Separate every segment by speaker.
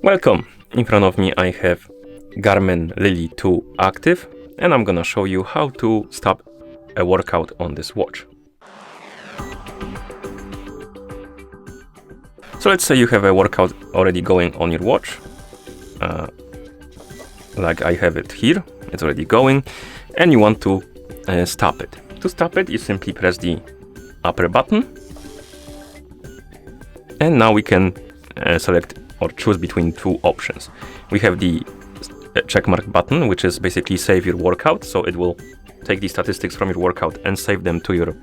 Speaker 1: Welcome! In front of me I have GARMIN Lily 2 active, and I'm gonna show you how to stop a workout on this watch. So let's say you have a workout already going on your watch, like I have it here, it's already going, and you want to stop it. To stop it, you simply press the upper button, and now we can select or choose between two options. We have the checkmark button, which is basically save your workout, so it will take the statistics from your workout and save them to your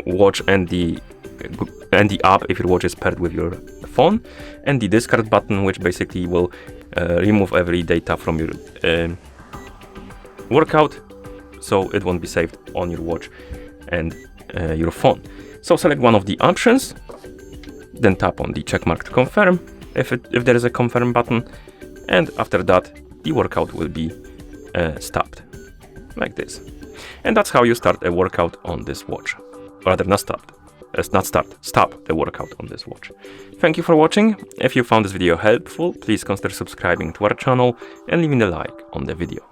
Speaker 1: watch and the app if your watch is paired with your phone, and the discard button, which basically will remove every data from your workout, so it won't be saved on your watch and your phone. So select one of the options, then tap on the checkmark to confirm if there is a confirm button, and after that the workout will be stopped like this. And that's how you start a workout on this watch. Rather, stop the workout on this watch. Thank you for watching. If you found this video helpful, please consider subscribing to our channel and leaving a like on the video.